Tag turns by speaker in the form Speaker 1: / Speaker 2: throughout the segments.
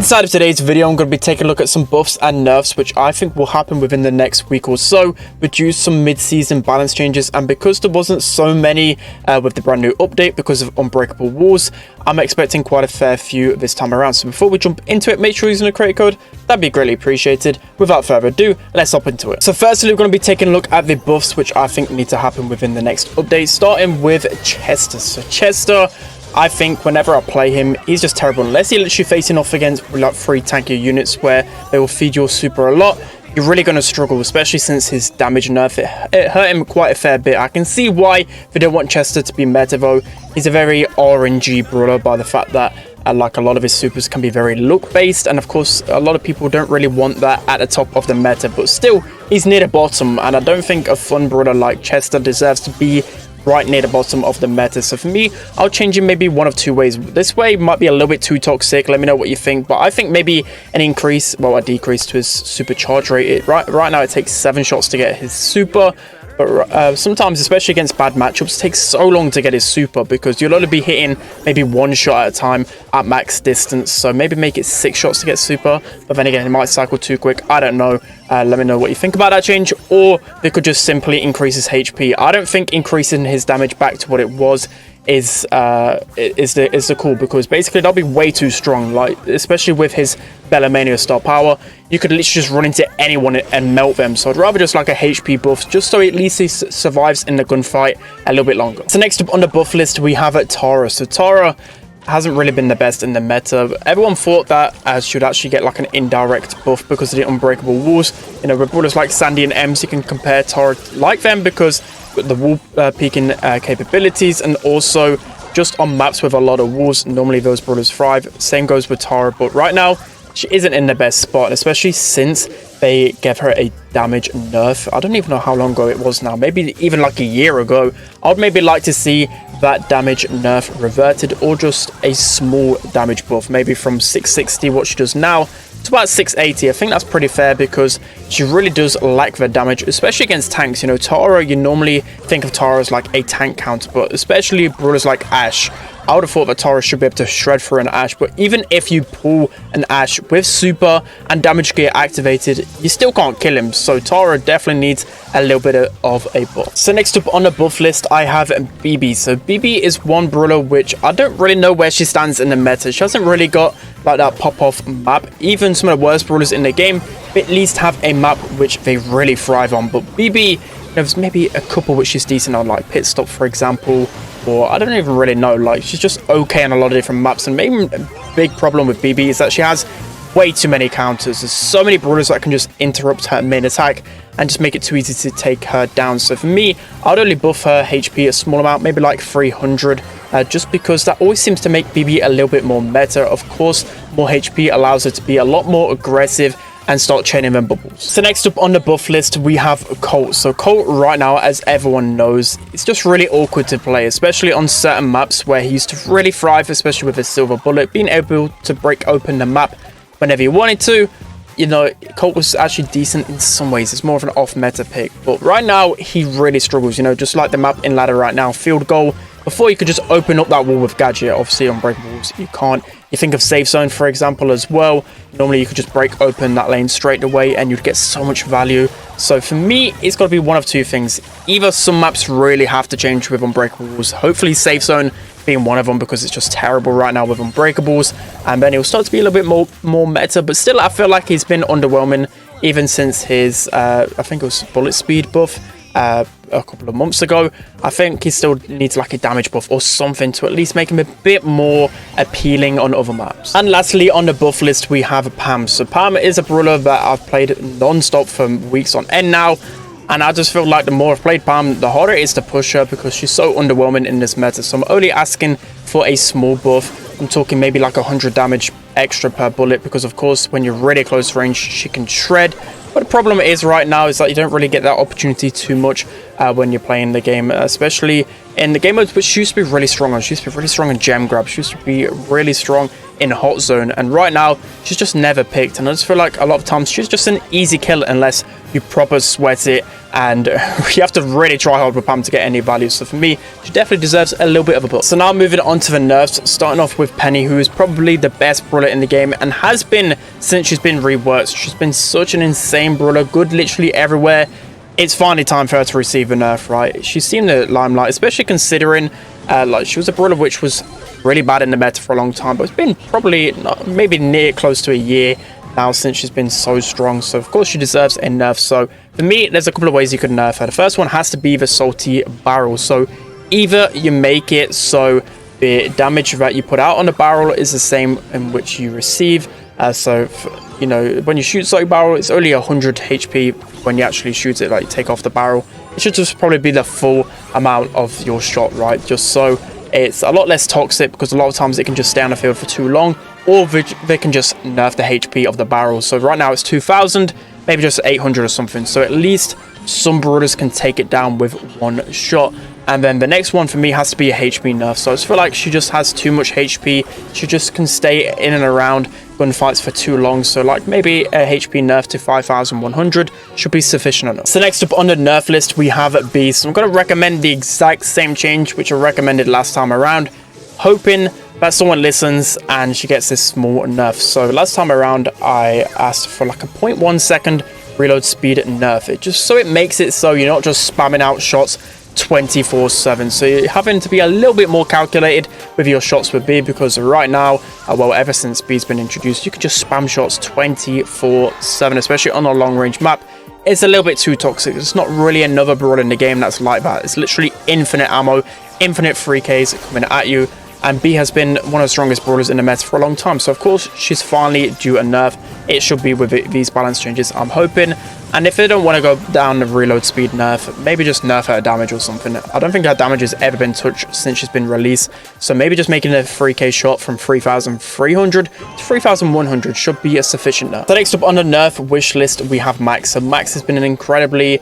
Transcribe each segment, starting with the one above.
Speaker 1: Inside of today's video, I'm going to be taking a look at some buffs and nerfs which I think will happen within the next week or so, reduce some mid-season balance changes, and because there wasn't so many with the brand new update because of unbreakable walls, I'm expecting quite a fair few this time around. So before we jump into it, make sure you're using a creator code, that'd be greatly appreciated. Without further ado, let's hop into it. So firstly, we're going to be taking a look at the buffs which I think need to happen within the next update, starting with Chester. So Chester, I think whenever I play him, he's just terrible. Unless you're literally facing off against like 3 tankier units where they will feed your super a lot, you're really going to struggle, especially since his damage nerf, it hurt him quite a fair bit. I can see why they don't want Chester to be meta though. He's a very RNG brawler by the fact that like a lot of his supers can be very look based, and of course a lot of people don't really want that at the top of the meta, but still he's near the bottom, and I don't think a fun brawler like Chester deserves to be right near the bottom of the meta. So for me, I'll change him maybe one of 2 ways. This way might be a little bit too toxic, let me know what you think, but I think maybe an increase, well, a decrease to his super charge rate. Right now it takes 7 shots to get his super, but sometimes, especially against bad matchups, it takes so long to get his super because you'll only be hitting maybe 1 shot at a time at max distance. So maybe make it 6 shots to get super, but then again, it might cycle too quick. I don't know. Let me know what you think about that change, or they could just simply increase his HP. I don't think increasing his damage back to what it was is the call, because basically that'll be way too strong, like especially with his Bellamania star power. You could literally just run into anyone and melt them. So I'd rather just like a HP buff, just so at least he survives in the gunfight a little bit longer. So next up on the buff list we have Tara. So Tara hasn't really been the best in the meta. Everyone thought that should actually get like an indirect buff because of the unbreakable walls. You know, with brawlers like Sandy and Ems, you can compare Tara like them because the wall peeking capabilities, and also just on maps with a lot of walls, normally those brawlers thrive. Same goes with Tara, but right now she isn't in the best spot, especially since they gave her a damage nerf. I don't even know how long ago it was now, maybe even like a year ago. I'd maybe like to see that damage nerf reverted, or just a small damage buff, maybe from 660 what she does now to about 680. I think that's pretty fair because she really does lack the damage, especially against tanks. You know, Tara, you normally think of Tara as like a tank counter, but especially brawlers like Ashe, I would have thought that Tara should be able to shred through an Ashe, but even if you pull an Ashe with super and damage gear activated, you still can't kill him. So Tara definitely needs a little bit of a buff. So next up on the buff list, I have BB. So BB is one brawler which I don't really know where she stands in the meta. She hasn't really got like that pop-off map. Even some of the worst brawlers in the game at least have a map which they really thrive on, but BB, there's maybe a couple which she's decent on, like Pit Stop for example, or I don't even really know, like she's just okay on a lot of different maps. And maybe a big problem with BB is that she has way too many counters. There's so many brawlers that can just interrupt her main attack and just make it too easy to take her down. So for me, I'd only buff her HP a small amount, maybe like 300, just because that always seems to make BB a little bit more meta. Of course, more HP allows her to be a lot more aggressive and start chaining them bubbles. So next up on the buff list we have Colt. So Colt right now, as everyone knows, it's just really awkward to play, especially on certain maps where he used to really thrive, especially with his silver bullet, being able to break open the map whenever you wanted to. You know, Colt was actually decent in some ways. It's more of an off meta pick, but right now he really struggles. You know, just like the map in ladder right now, field goal, before you could just open up that wall with gadget. Obviously on breakable walls you can't. You think of safe zone for example as well. Normally you could just break open that lane straight away and you'd get so much value. So for me, it's got to be one of 2 things. Either some maps really have to change with unbreakable walls, hopefully safe zone being one of them, because it's just terrible right now with unbreakables, and then it'll start to be a little bit more meta. But still, I feel like he's been underwhelming even since his I think it was bullet speed buff a couple of months ago. I think he still needs like a damage buff or something to at least make him a bit more appealing on other maps. And lastly on the buff list we have Pam. So Pam is a brawler that I've played non-stop for weeks on end now, and I just feel like the more I've played Pam, the harder it is to push her because she's so underwhelming in this meta. So I'm only asking for a small buff. I'm talking maybe like 100 damage extra per bullet, because of course when you're really close range she can shred. But the problem is right now is that you don't really get that opportunity too much when you're playing the game, especially in the game modes which she used to be really strong on. She used to be really strong in gem grab. She used to be really strong in hot zone, and right now she's just never picked. And I just feel like a lot of times she's just an easy kill unless you proper sweat it, and you have to really try hard with Pam to get any value. So for me, she definitely deserves a little bit of a buff. So now moving on to the nerfs, starting off with Penny, who is probably the best brawler in the game and has been since she's been reworked. She's been such an insane brawler, good literally everywhere. It's finally time for her to receive a nerf, right? She's seen the limelight, especially considering like she was a brawler which was really bad in the meta for a long time, but it's been probably maybe near close to a year now since she's been so strong. So of course she deserves a nerf. So for me, there's a couple of ways you could nerf her. The first one has to be the salty barrel. So either you make it so the damage that you put out on the barrel is the same in which you receive. You know, when you shoot salty barrel, it's only 100 HP when you actually shoot it, like you take off the barrel. It should just probably be the full amount of your shot, right? Just so it's a lot less toxic, because a lot of times it can just stay on the field for too long, or they can just nerf the HP of the barrel. So right now it's 2000, maybe just 800 or something. So at least some brawlers can take it down with one shot. And then the next one for me has to be a HP nerf. So I just feel like she just has too much HP. She just can stay in and around gunfights for too long. So like maybe a HP nerf to 5100 should be sufficient enough. So next up on the nerf list, we have Beast. I'm going to recommend the exact same change which I recommended last time around, hoping that someone listens and she gets this small nerf. So last time around, I asked for like a 0.1 second reload speed nerf. It just so it makes it so you're not just spamming out shots 24/7. So you're having to be a little bit more calculated with your shots with B, because right now, well, ever since B's been introduced, you can just spam shots 24/7, especially on a long range map. It's a little bit too toxic. There's not really another brawler in the game that's like that. It's literally infinite ammo, infinite 3Ks coming at you. And B has been one of the strongest brawlers in the meta for a long time. So of course, she's finally due a nerf. It should be with these balance changes, I'm hoping. And if they don't want to go down the reload speed nerf, maybe just nerf her damage or something. I don't think her damage has ever been touched since she's been released. So maybe just making a 3K shot from 3300 to 3100 should be a sufficient nerf. So next up on the nerf wish list, we have Max. So Max has been an incredibly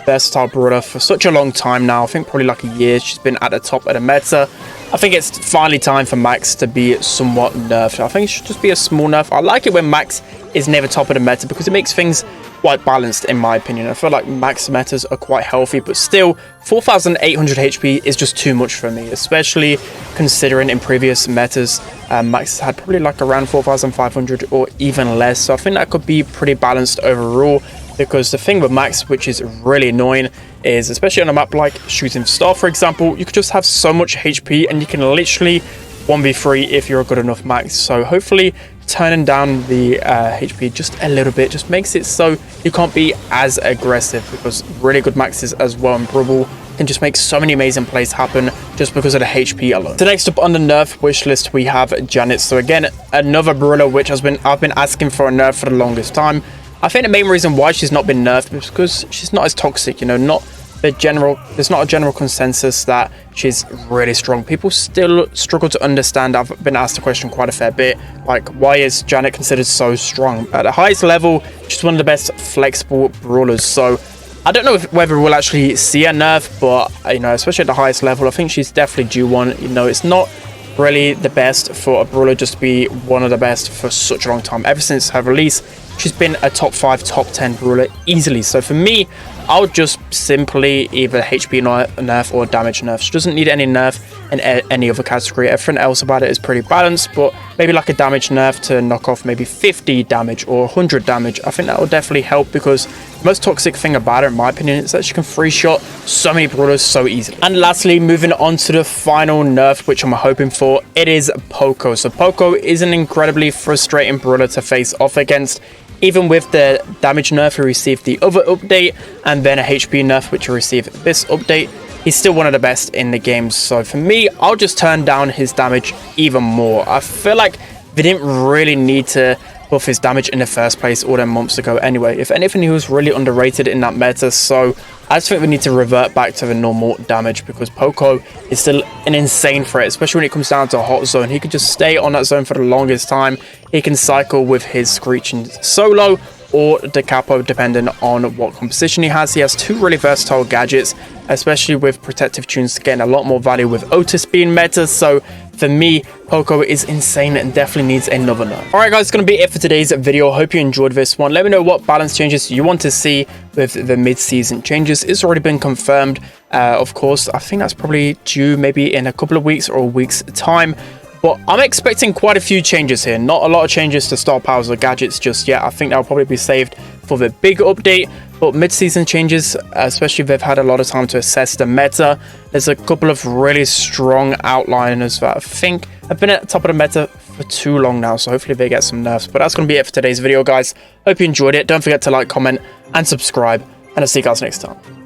Speaker 1: versatile brawler for such a long time now. I think probably like a year she's been at the top of the meta. I think it's finally time for Max to be somewhat nerfed. I think it should just be a small nerf. I like it when Max is never top of the meta, because it makes things quite balanced in my opinion. I feel like Max metas are quite healthy, but still 4800 HP is just too much for me, especially considering in previous metas Max had probably like around 4500 or even less. So I think that could be pretty balanced overall. Because the thing with Max, which is really annoying, is especially on a map like Shooting Star, for example, you could just have so much HP and you can literally 1v3 if you're a good enough Max. So hopefully turning down the HP just a little bit just makes it so you can't be as aggressive, because really good Maxes as well in Brawl can just make so many amazing plays happen just because of the HP alone. So next up on the nerf wish list, we have Janet. So again, another brawler which I've been asking for a nerf for the longest time. I think the main reason why she's not been nerfed is because she's not as toxic, you know, there's not a general consensus that she's really strong. People still struggle to understand. I've been asked the question quite a fair bit, like, why is Janet considered so strong? At the highest level, she's one of the best flexible brawlers. So I don't know whether we'll actually see a nerf, but, you know, especially at the highest level, I think she's definitely due one. You know, it's not really the best for a brawler just to be one of the best for such a long time. Ever since her release, she's been a top 5, top 10 brawler easily. So for me, I would just simply either HP nerf or damage nerf. She doesn't need any nerf in any other category. Everything else about it is pretty balanced, but maybe like a damage nerf to knock off maybe 50 damage or 100 damage. I think that will definitely help, because the most toxic thing about her, in my opinion, is that she can free shot so many brawlers so easily. And lastly, moving on to the final nerf, which I'm hoping for, it is Poco. So Poco is an incredibly frustrating brawler to face off against. Even with the damage nerf, he received the other update, and then a HP nerf, which he received this update. He's still one of the best in the game. So for me, I'll just turn down his damage even more. I feel like they didn't really need to buff his damage in the first place all them months ago anyway. If anything, he was really underrated in that meta. So I just think we need to revert back to the normal damage, because Poco is still an insane threat, especially when it comes down to a hot zone. He could just stay on that zone for the longest time. He can cycle with his screeching solo, or the capo, depending on what composition he has. He has two really versatile gadgets, especially with protective tunes getting a lot more value with Otis being meta. So for me, Poco is insane and definitely needs another nerf. Alright guys, it's going to be it for today's video. Hope you enjoyed this one. Let me know what balance changes you want to see with the mid-season changes. It's already been confirmed. Of course, I think that's probably due maybe in a couple of weeks or a week's time. But I'm expecting quite a few changes here. Not a lot of changes to star powers or gadgets just yet. I think that'll probably be saved for the big update. But mid-season changes, especially if they've had a lot of time to assess the meta, there's a couple of really strong outliners that I think have been at the top of the meta for too long now. So hopefully they get some nerfs. But that's going to be it for today's video, guys. Hope you enjoyed it. Don't forget to like, comment, and subscribe. And I'll see you guys next time.